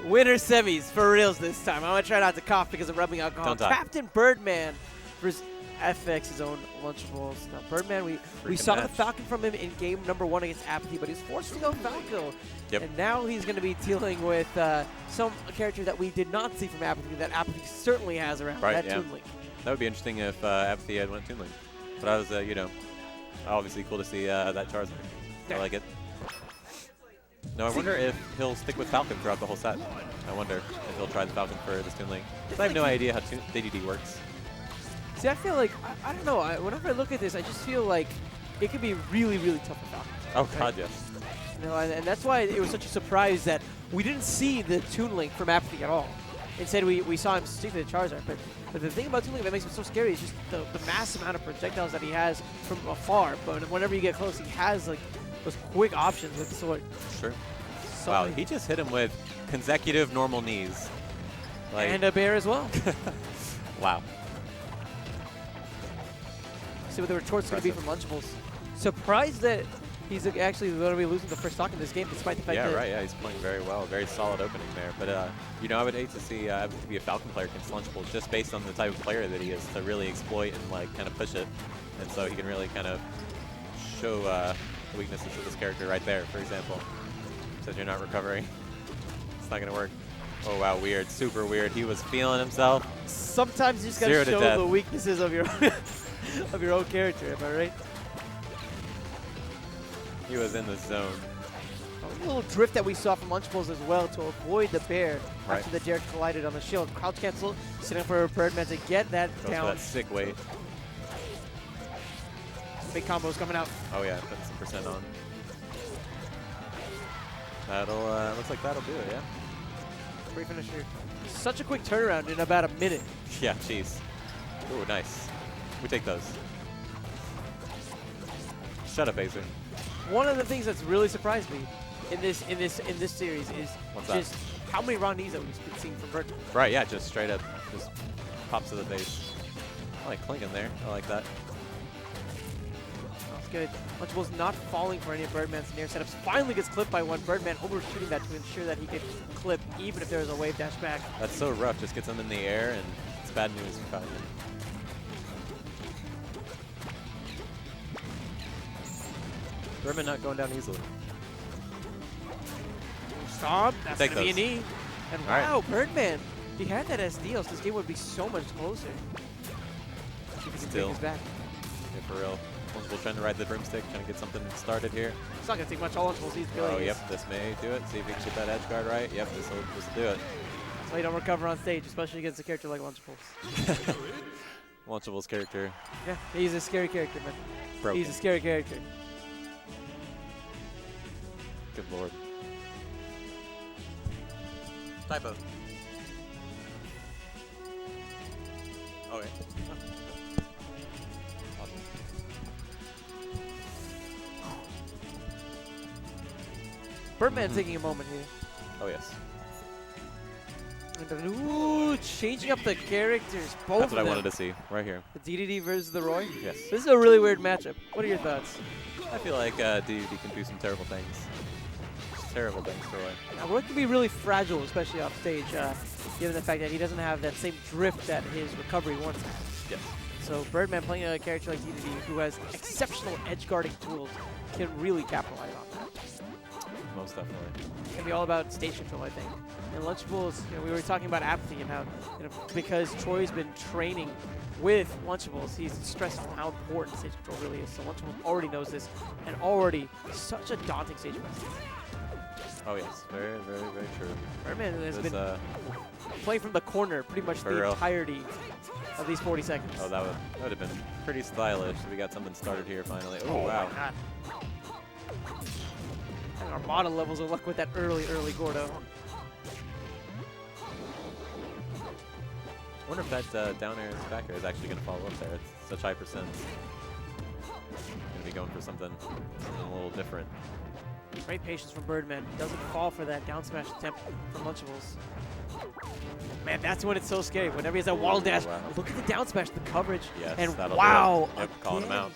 Winner semis for reals this time. I'm going to try not to cough because of rubbing alcohol. Captain Birdman versus FX's own Lunchables. Now, Birdman, we saw the Falcon from him in game number 1 against Apathy, but he's forced to go Falcon. Yep. And now he's going to be dealing with some character that we did not see from Apathy that Apathy certainly has around, that Toon Link. That would be interesting if Apathy had went Toon Link. But I was, you know, obviously cool to see that Charizard. I like it. No, I wonder if he'll stick with Falcon throughout the whole set. I wonder if he'll try the Falcon for this Toon Link. I have no idea how DDD works. See, I feel like, I don't know, whenever I look at this, I just feel like it could be really, really tough for Falcon. Oh, God, yes. You know, and that's why it was such a surprise that we didn't see the Toon Link from Apathy at all. Instead, we saw him stick to the Charizard. But the thing about Toon Link that makes him so scary is just the massive amount of projectiles that he has from afar. But whenever you get close, he has like those quick options with the sword. Sure. So wow, he just hit him with consecutive normal knees. Like, and a bear as well. Wow. See what the retort's going to be from Lunchables. Surprised that he's actually going to be losing the first stock in this game, despite the fact that... Yeah, right. Yeah, he's playing very well. Very solid opening there. But, you know, I would hate to see to be a Falcon player against Lunchables just based on the type of player that he is to really exploit and, like, kind of push it. And so he can really kind of show the weaknesses of this character right there, for example. Said you're not recovering. It's not going to work. Oh, wow, weird. Super weird. He was feeling himself. Sometimes you just got to show the weaknesses of your of your own character, am I right? He was in the zone. A little drift that we saw from Lunchables as well to avoid the bear after the Derek collided on the shield. Crouch cancel, sitting for Birdman to get that down. For that sick weight. Big combos coming out. Oh yeah, putting some percent on. That'll, looks like that'll do it, yeah. Great finisher. Such a quick turnaround in about a minute. Yeah, jeez. Ooh, nice. We take those. Shut up, Acer. One of the things that's really surprised me in this series is just how many raw knees that we've been seeing from Birdman. Right, yeah, just straight up, just pops to the base. I like clinking there. I like that. That's good. Lunchables not falling for any of Birdman's nair setups. Finally gets clipped by one. Birdman overshooting that to ensure that he could clip even if there was a wave dash back. That's so rough. Just gets him in the air, and it's bad news for Falcon. Birdman not going down easily. Stop. That's going to be a knee. And wow, Birdman. If he had that SD, else this game would be so much closer. Still. Back. Yeah, for real. Lunchables trying to ride the broomstick, trying to get something started here. It's not going to take much. All Lunchables needs to go. Oh, yep. This may do it. See if he can get that edge guard right. Yep, this will do it. That's why you don't recover on stage, especially against a character like Lunchables. Lunchables character. Yeah, he's a scary character, man. Broken. He's a scary character. Good lord. Typo. Okay. Awesome. Birdman taking a moment here. Oh, yes. And ooh, changing up the characters. Both That's what I wanted to see, right here. The DDD versus the Roy? Yes. This is a really weird matchup. What are your thoughts? I feel like DDD can do some terrible things. Terrible things to Roy. Now, Roy can be really fragile, especially off stage, given the fact that he doesn't have that same drift that his recovery once had. Yes. So Birdman playing a character like DDD, who has exceptional edge guarding tools, can really capitalize on that. Most definitely. It's going to be all about stage control, I think. And Lunchables, you know, we were talking about Apathy and how, you know, because Troy's been training with Lunchables, he's stressing how important stage control really is. So Lunchables already knows this, and already such a daunting stage presence. Oh yes, very, very, very true. Birdman has been playing from the corner pretty much the entirety of these 40 seconds. Oh, that would have been pretty stylish. We got something started here finally. Oh, wow. And Armada levels of luck with that early Gordo. I wonder if that down air back air is actually going to follow up there. It's such high percent. Going to be going for something a little different. Great patience from Birdman. Doesn't fall for that down smash attempt from Lunchables. Man, that's when it's so scary. Whenever he has that wall dash, look at the down smash, the coverage. Yes, and that'll wow. do it. Yep, calling him out.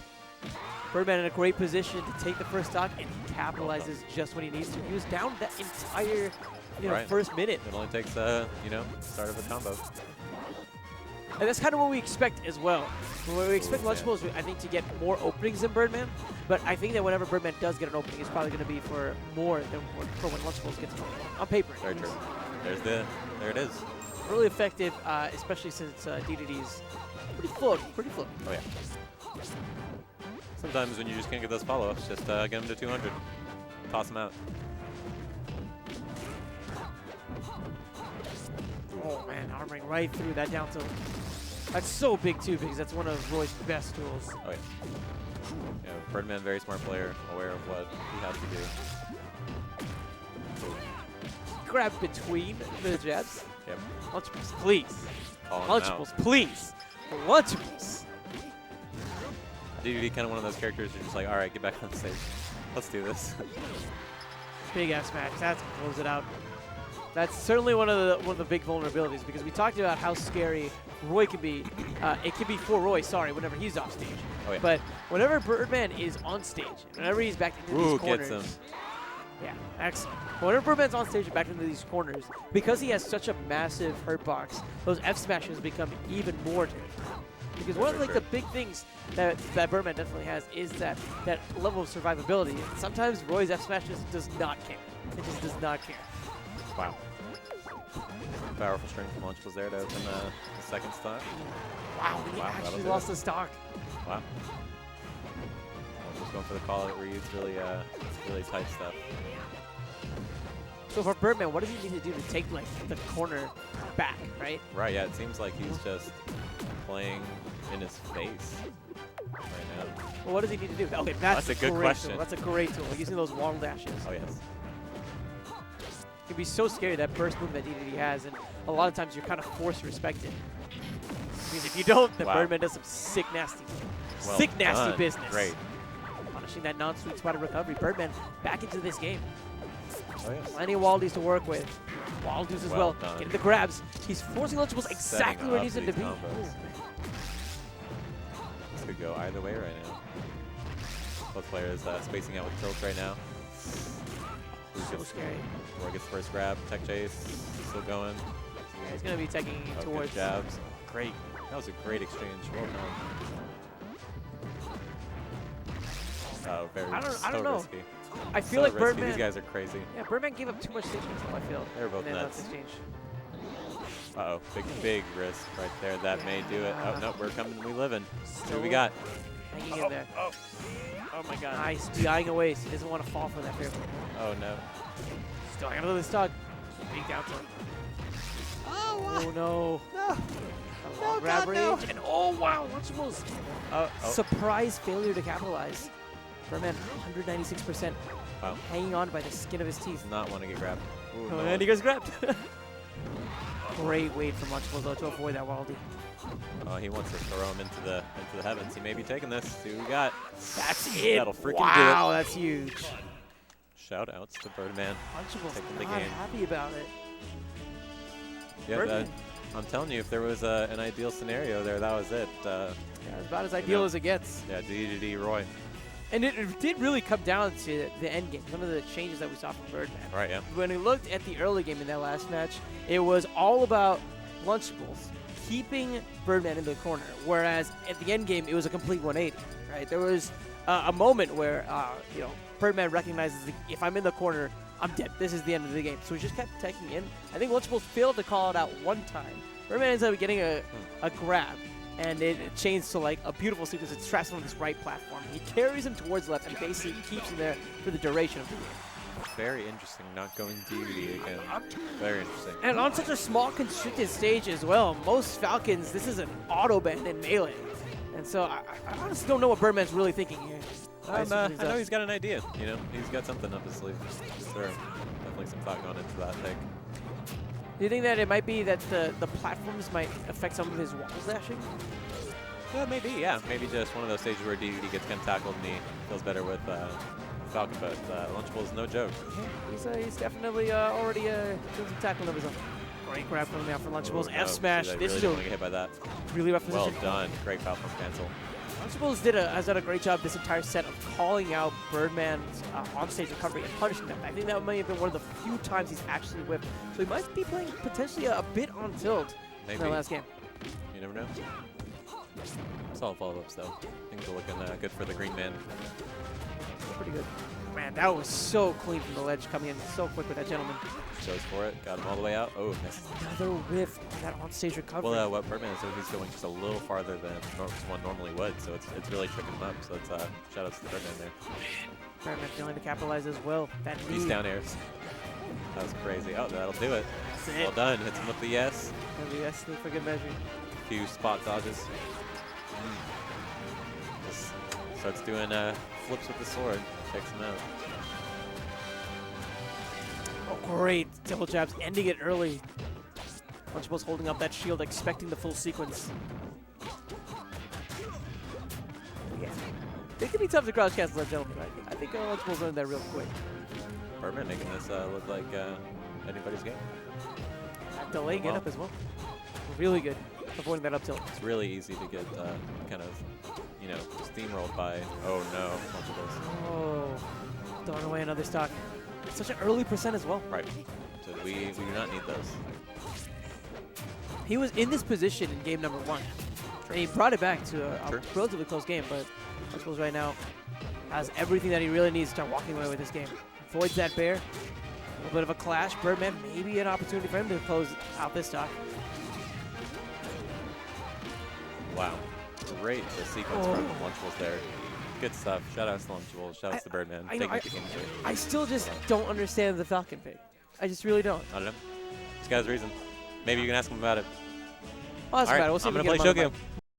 Birdman in a great position to take the first stock, and he capitalizes just when he needs to. He was down that entire first minute. It only takes, start of a combo. And that's kind of what we expect as well. We expect Lunchables, I think, to get more openings than Birdman, but I think that whenever Birdman does get an opening, it's probably going to be for more than for when Lunchables gets an opening. On paper. Very true. There it is. Really effective, especially since DDD's pretty floaty. Oh, yeah. Sometimes when you just can't get those follow-ups, just get them to 200. Toss them out. Oh, man, armoring right through that down tilt. That's so big, too, because that's one of Roy's best tools. Oh, yeah. Birdman, very smart player, aware of what he has to do. Grab between the jabs. Yep. Lunchables, please. Lunchables, please. Lunchables. DDD kind of one of those characters you're just like, all right, get back on stage. Let's do this. Big ass match. That's gonna close it out. That's certainly one of the big vulnerabilities, because we talked about how scary Roy can be. It can be for Roy, whenever he's off stage. Oh, yeah. But whenever Birdman is on stage, whenever he's back into these corners, gets him. Yeah, excellent. But whenever Birdman's on stage and back into these corners, because he has such a massive hurt box, those F smashes become even more dangerous. Because one of the big things that Birdman definitely has is that level of survivability. And sometimes Roy's F smash just does not care. It just does not care. Wow. Powerful string from Lunchables there to open the second stock. Wow, he actually lost the stock. Wow. Just going for the call it reads, really tight stuff. So for Birdman, what does he need to do to take the corner back, right? Right, yeah, it seems like he's just playing in his face right now. Well, what does he need to do? Okay, that's a good question. Tool. That's a great tool. Using those wall dashes. Oh, yes. It can be so scary, that burst move that DDD has, and a lot of times you're kind of forced to respect it. Because if you don't, then Birdman does some sick, nasty business. Great. Punishing that non-sweet spot of recovery. Birdman back into this game. Oh, yes. Plenty of Waldies to work with. Waldies as well. Getting the grabs. He's forcing Lunchables exactly where he needs him to be. This could go either way right now. Both players spacing out with tilts right now. So scary. Roy gets the first grab. Tech chase. Still going. Yeah, he's going to be taking towards. Good jabs. Great. That was a great exchange. Well done. Oh, very I don't know. Risky. I feel like risky. Birdman. These guys are crazy. Yeah, Birdman gave up too much stage control, I feel. They're both nuts. Exchange. Uh-oh, big risk right there. That may do it. Oh, no, we're coming. We live in. So what we got? Hanging in there. Oh, my God. Nice. DIing away, so he doesn't want to fall for that fair. Oh, no. Still hanging on to the stock. Big down tilt. Oh, no. No, grab range. And oh, wow. Lunchables. Surprise failure to capitalize. Birdman, 196%. Wow. Hanging on by the skin of his teeth. Does not want to get grabbed. Ooh, Oh, no. and he goes grabbed. Great weight from Lunchables, though, to avoid that Waldie. Oh, he wants to throw him into the heavens. He may be taking this. See what we got. That's it. That'll freaking wow, do it. That's huge. Shout outs to Birdman. Lunchables Taking the not game. happy about it. Yeah, I'm telling you, if there was an ideal scenario there, that was it. Yeah, it's about as ideal as it gets. Yeah, DDD Roy. And it did really come down to the end game, some of the changes that we saw from Birdman. Right, yeah. When we looked at the early game in that last match, it was all about Lunchables keeping Birdman in the corner, whereas at the end game, it was a complete 180, right? There was a moment where, Birdman recognizes, if I'm in the corner, I'm dead. This is the end of the game. So he just kept taking in. I think Lunchables failed to call it out one time. Birdman ends up getting a grab, and it changed to like a beautiful sequence. It straps him on this right platform. He carries him towards left and basically keeps him there for the duration of the game. Very interesting, not going DDD again. Very interesting. And on such a small, constricted stage as well, most Falcons, this is an auto ban in Melee. And so I honestly don't know what Birdman's really thinking here. I know he's got an idea. You know, he's got something up his sleeve. Sure. Definitely some thought gone into that thing. Do you think that it might be that the platforms might affect some of his wall dashing? Yeah, maybe. Yeah, maybe just one of those stages where DDD gets kind of tackled and he feels better with Falcon. But Lunchables is no joke. Yeah, he's definitely already doing some tackling of his own. Great grab coming out for Lunchables. Ooh, F smash. No, this really is don't want to get hit by that. really rough position. Well done. Great platform cancel. Lunchables has done a great job this entire set of calling out Birdman's on-stage recovery and punishing them. I think that may have been one of the few times he's actually whipped. So he might be playing potentially a bit on tilt in the last game. You never know. Solid follow-ups, though. Things are looking good for the green man. Pretty good. Man, that was so clean from the ledge, coming in so quick with that gentleman. Goes for it. Got him all the way out. Oh, missed. Another whiff of that on-stage recovery. Well, what Birdman is doing, he's going just a little farther than one normally would, so it's really tricking him up. So it's shout outs to Birdman there. Birdman failing to capitalize as well. That These down airs. That was crazy. Oh, that'll do it. That's it. Well done. Hits him with the yes. And the yes for good measure. A few spot dodges. Just starts doing flips with the sword. Takes him out. Oh, great. Double jabs, ending it early. Lunchables holding up that shield, expecting the full sequence. Yeah. It can be tough to crouch cancel that gentleman. I think Lunchables learned that real quick. Birdman making this look like anybody's game. Delay get up as well. Really good. Avoiding that up tilt. It's really easy to get kind of, you know, steamrolled by, oh no, Lunchables. Oh, throwing away another stock. Such an early percent as well. Right. So we do not need those. He was in this position in game number 1. And he brought it back to a relatively close game, but Lunchables right now has everything that he really needs to start walking away with this game. Avoids that bear. A little bit of a clash. Birdman, maybe an opportunity for him to close out this stock. Wow. Great the sequence from Lunchables there. Good stuff. Shout outs to Lunchables. Shout outs to Birdman. I still just don't understand the Falcon pick. I just really don't. I don't know. This guy's reason. Maybe you can ask him about it. I'll ask him about it. We'll see I'm if going we to get play him on show game.